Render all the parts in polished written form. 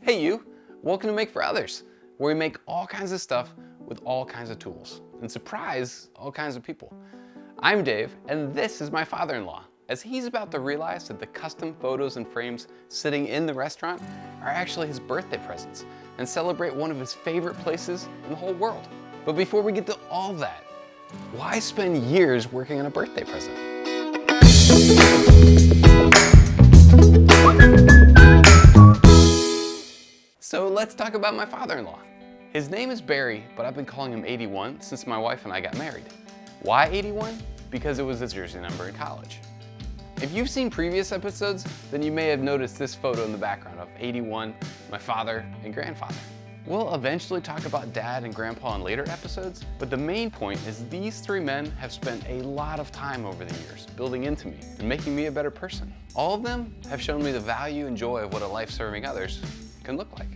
Hey you, welcome to Make for Others, where we make all kinds of stuff with all kinds of tools and surprise all kinds of people. I'm Dave, and this is my father-in-law, as he's about to realize that the custom photos and frames sitting in the restaurant are actually his birthday presents and celebrate one of his favorite places in the whole world. But before we get to all that, why spend years working on a birthday present? So let's talk about my father-in-law. His name is Barry, but I've been calling him 81 since my wife and I got married. Why 81? Because it was his jersey number in college. If you've seen previous episodes, then you may have noticed this photo in the background of 81, my father and grandfather. We'll eventually talk about Dad and Grandpa in later episodes, but the main point is these three men have spent a lot of time over the years building into me and making me a better person. All of them have shown me the value and joy of what a life serving others can look like.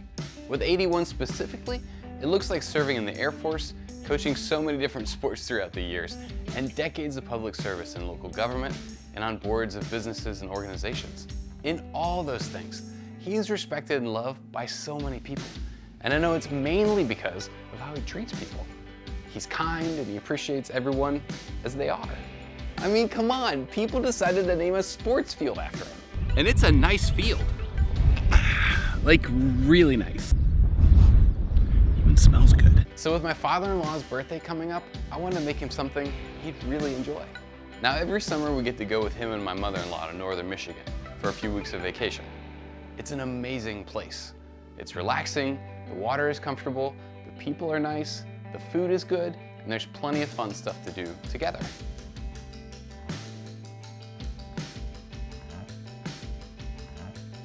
With 81 specifically, it looks like serving in the Air Force, coaching so many different sports throughout the years, and decades of public service in local government and on boards of businesses and organizations. In all those things, he is respected and loved by so many people. And I know it's mainly because of how he treats people. He's kind and he appreciates everyone as they are. I mean, come on, people decided to name a sports field after him. And it's a nice field. Like, really nice. Even smells good. So with my father-in-law's birthday coming up, I wanted to make him something he'd really enjoy. Now every summer we get to go with him and my mother-in-law to northern Michigan for a few weeks of vacation. It's an amazing place. It's relaxing, the water is comfortable, the people are nice, the food is good, and there's plenty of fun stuff to do together.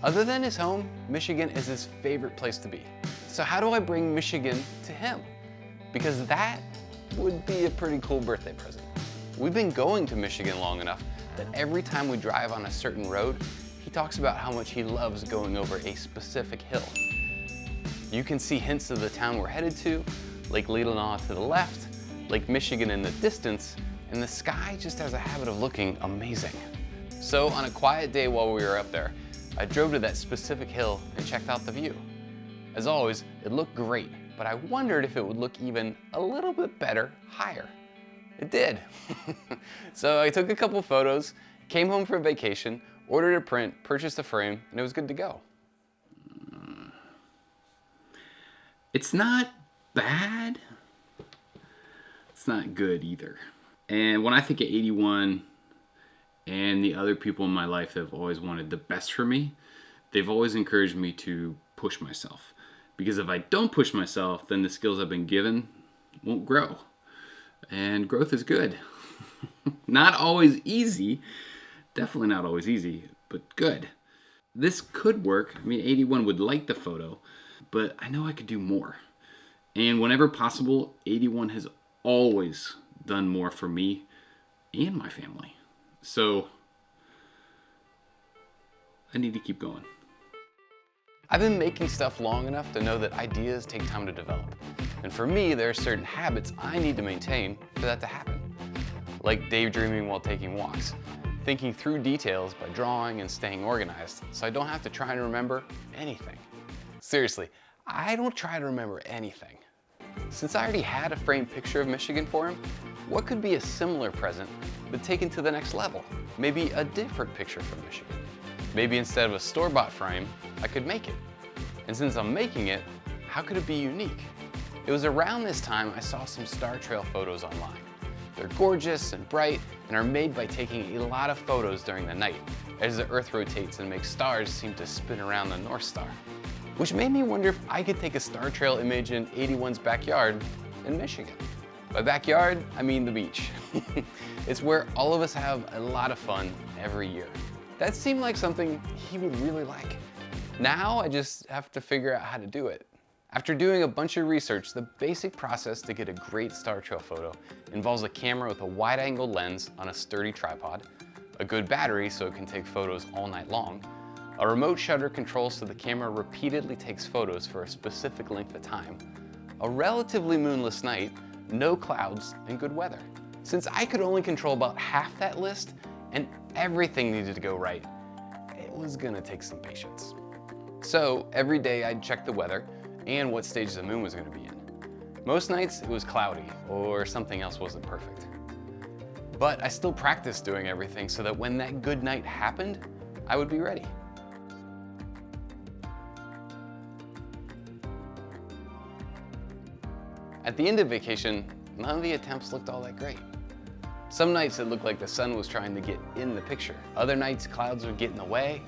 Other than his home, Michigan is his favorite place to be. So how do I bring Michigan to him? Because that would be a pretty cool birthday present. We've been going to Michigan long enough that every time we drive on a certain road, he talks about how much he loves going over a specific hill. You can see hints of the town we're headed to, Lake Leelanau to the left, Lake Michigan in the distance, and the sky just has a habit of looking amazing. So on a quiet day while we were up there, I drove to that specific hill and checked out the view. As always, it looked great, but I wondered if it would look even a little bit better higher. It did. So I took a couple photos, came home from vacation, ordered a print, purchased a frame, and it was good to go. It's not bad. It's not good either. And when I think of 81, and the other people in my life that have always wanted the best for me, they've always encouraged me to push myself. Because if I don't push myself, then the skills I've been given won't grow. And growth is good. Not always easy, definitely not always easy, but good. This could work. I mean, 81 would like the photo, but I know I could do more. And whenever possible, 81 has always done more for me and my family. So, I need to keep going. I've been making stuff long enough to know that ideas take time to develop. And for me, there are certain habits I need to maintain for that to happen. Like daydreaming while taking walks, thinking through details by drawing and staying organized so I don't have to try and remember anything. Seriously, I don't try to remember anything. Since I already had a framed picture of Michigan for him, what could be a similar present but taken to the next level? Maybe a different picture from Michigan. Maybe instead of a store-bought frame, I could make it. And since I'm making it, how could it be unique? It was around this time I saw some star trail photos online. They're gorgeous and bright and are made by taking a lot of photos during the night as the Earth rotates and makes stars seem to spin around the North Star. Which made me wonder if I could take a star trail image in 81's backyard in Michigan. By backyard, I mean the beach. It's where all of us have a lot of fun every year. That seemed like something he would really like. Now I just have to figure out how to do it. After doing a bunch of research, the basic process to get a great star trail photo involves a camera with a wide-angle lens on a sturdy tripod, a good battery so it can take photos all night long, a remote shutter control so the camera repeatedly takes photos for a specific length of time, a relatively moonless night, no clouds, and good weather. Since I could only control about half that list and everything needed to go right, it was gonna take some patience. So every day I'd check the weather and what stage the moon was going to be in. Most nights it was cloudy or something else wasn't perfect. But I still practiced doing everything so that when that good night happened, I would be ready. At the end of vacation, none of the attempts looked all that great. Some nights it looked like the sun was trying to get in the picture. Other nights clouds would get in the way.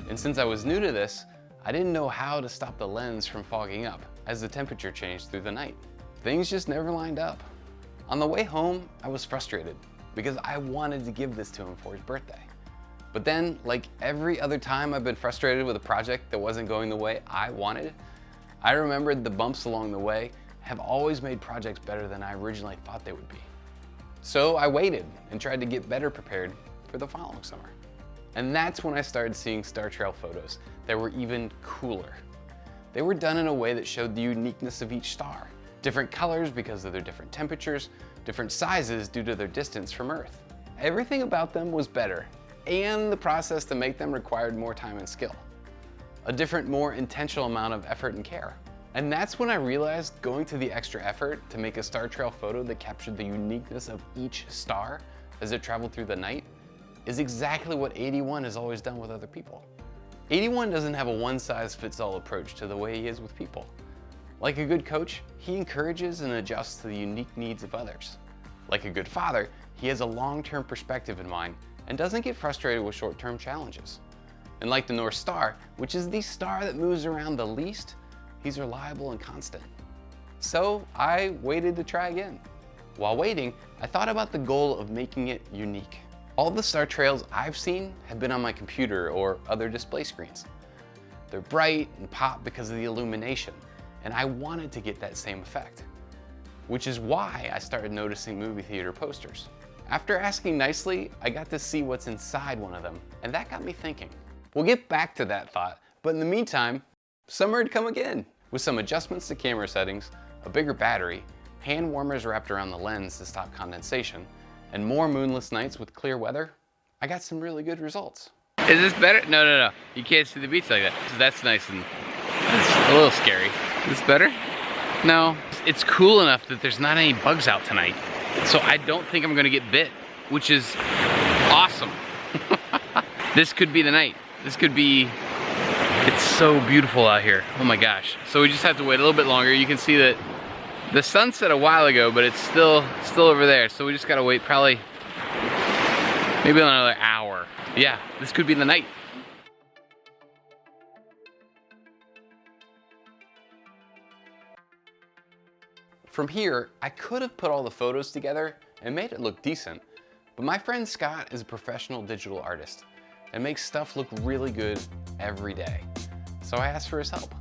And since I was new to this, I didn't know how to stop the lens from fogging up as the temperature changed through the night. Things just never lined up. On the way home, I was frustrated because I wanted to give this to him for his birthday. But then, like every other time I've been frustrated with a project that wasn't going the way I wanted, I remembered the bumps along the way have always made projects better than I originally thought they would be. So I waited and tried to get better prepared for the following summer. And that's when I started seeing star trail photos that were even cooler. They were done in a way that showed the uniqueness of each star. Different colors because of their different temperatures, different sizes due to their distance from Earth. Everything about them was better, and the process to make them required more time and skill. A different, more intentional amount of effort and care. And that's when I realized going to the extra effort to make a star trail photo that captured the uniqueness of each star as it traveled through the night is exactly what 81 has always done with other people. 81 doesn't have a one-size-fits-all approach to the way he is with people. Like a good coach, he encourages and adjusts to the unique needs of others. Like a good father, he has a long-term perspective in mind and doesn't get frustrated with short-term challenges. And like the North Star, which is the star that moves around the least, he's reliable and constant. So I waited to try again. While waiting, I thought about the goal of making it unique. All the star trails I've seen have been on my computer or other display screens. They're bright and pop because of the illumination, and I wanted to get that same effect. Which is why I started noticing movie theater posters. After asking nicely, I got to see what's inside one of them, and that got me thinking. We'll get back to that thought, but in the meantime, summer had come again. With some adjustments to camera settings, a bigger battery, hand warmers wrapped around the lens to stop condensation, and more moonless nights with clear weather, I got some really good results. Is this better? No. You can't see the beach like that. That's nice and that's a little scary. Is this better? No. It's cool enough that there's not any bugs out tonight. So I don't think I'm gonna get bit, which is awesome. This could be the night. This could be, it's so beautiful out here. Oh my gosh. So we just have to wait a little bit longer. You can see that the sun set a while ago, but it's still over there. So we just gotta wait probably maybe another hour. Yeah, this could be the night. From here, I could have put all the photos together and made it look decent, but my friend Scott is a professional digital artist and makes stuff look really good every day. So I asked for his help.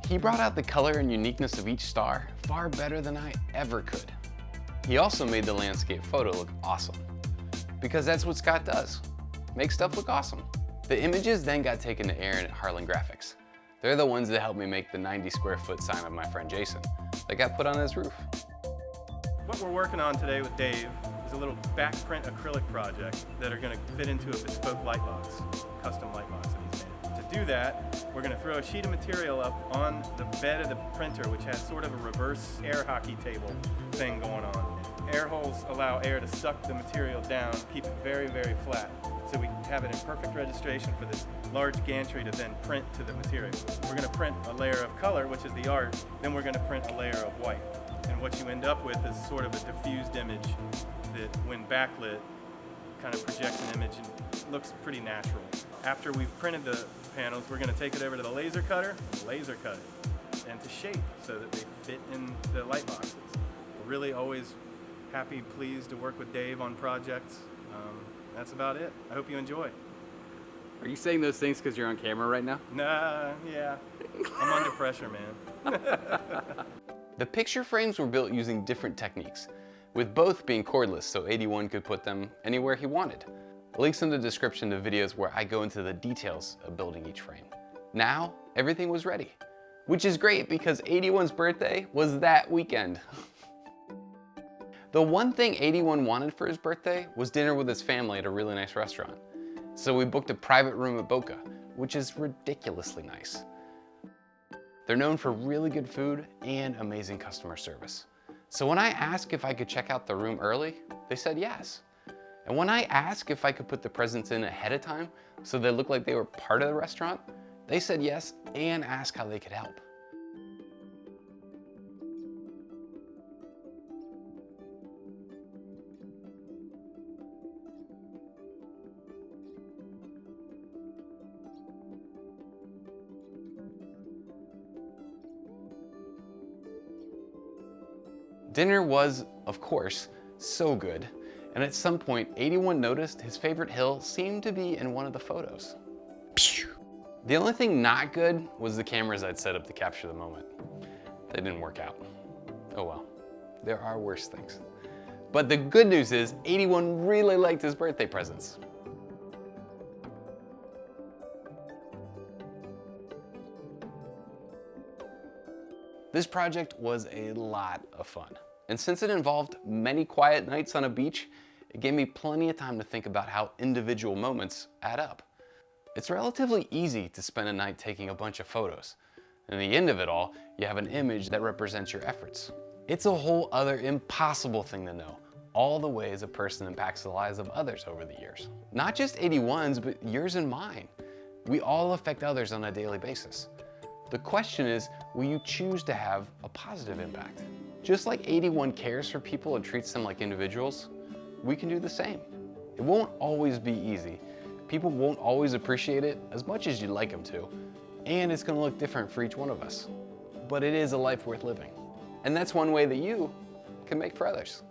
He brought out the color and uniqueness of each star far better than I ever could. He also made the landscape photo look awesome, because that's what Scott does, make stuff look awesome. The images then got taken to Aaron at Harlan Graphics. They're the ones that helped me make the 90 square foot sign of my friend Jason that got put on his roof. What we're working on today with Dave is a little backprint acrylic project that are going to fit into a bespoke light box, custom light box that he's made. To do that, we're going to throw a sheet of material up on the bed of the printer, which has sort of a reverse air hockey table thing going on. Air holes allow air to suck the material down, keep it very, very flat. So we have it in perfect registration for this large gantry to then print to the material. We're going to print a layer of color, which is the art, then we're going to print a layer of white. And what you end up with is sort of a diffused image that, when backlit, kind of projects an image and looks pretty natural. After we've printed the panels, we're going to take it over to the laser cutter, laser cut it, and to shape so that they fit in the light boxes. We're really always happy, pleased to work with Dave on projects. That's about it. I hope you enjoy. Are you saying those things because you're on camera right now? Nah, yeah. I'm under pressure, man. The picture frames were built using different techniques, with both being cordless so 81 could put them anywhere he wanted. Links in the description to videos where I go into the details of building each frame. Now, everything was ready, which is great because 81's birthday was that weekend. The one thing 81 wanted for his birthday was dinner with his family at a really nice restaurant. So we booked a private room at Boca, which is ridiculously nice. They're known for really good food and amazing customer service. So when I asked if I could check out the room early, they said yes. And when I asked if I could put the presents in ahead of time so they looked like they were part of the restaurant, they said yes and asked how they could help. Dinner was, of course, so good, and at some point, 81 noticed his favorite hill seemed to be in one of the photos. The only thing not good was the cameras I'd set up to capture the moment. They didn't work out. Oh well, there are worse things. But the good news is, 81 really liked his birthday presents. This project was a lot of fun. And since it involved many quiet nights on a beach, it gave me plenty of time to think about how individual moments add up. It's relatively easy to spend a night taking a bunch of photos. And at the end of it all, you have an image that represents your efforts. It's a whole other impossible thing to know, all the ways a person impacts the lives of others over the years. Not just 81's, but yours and mine. We all affect others on a daily basis. The question is, will you choose to have a positive impact? Just like 81 cares for people and treats them like individuals, we can do the same. It won't always be easy. People won't always appreciate it as much as you'd like them to, and it's gonna look different for each one of us. But it is a life worth living. And that's one way that you can make for others.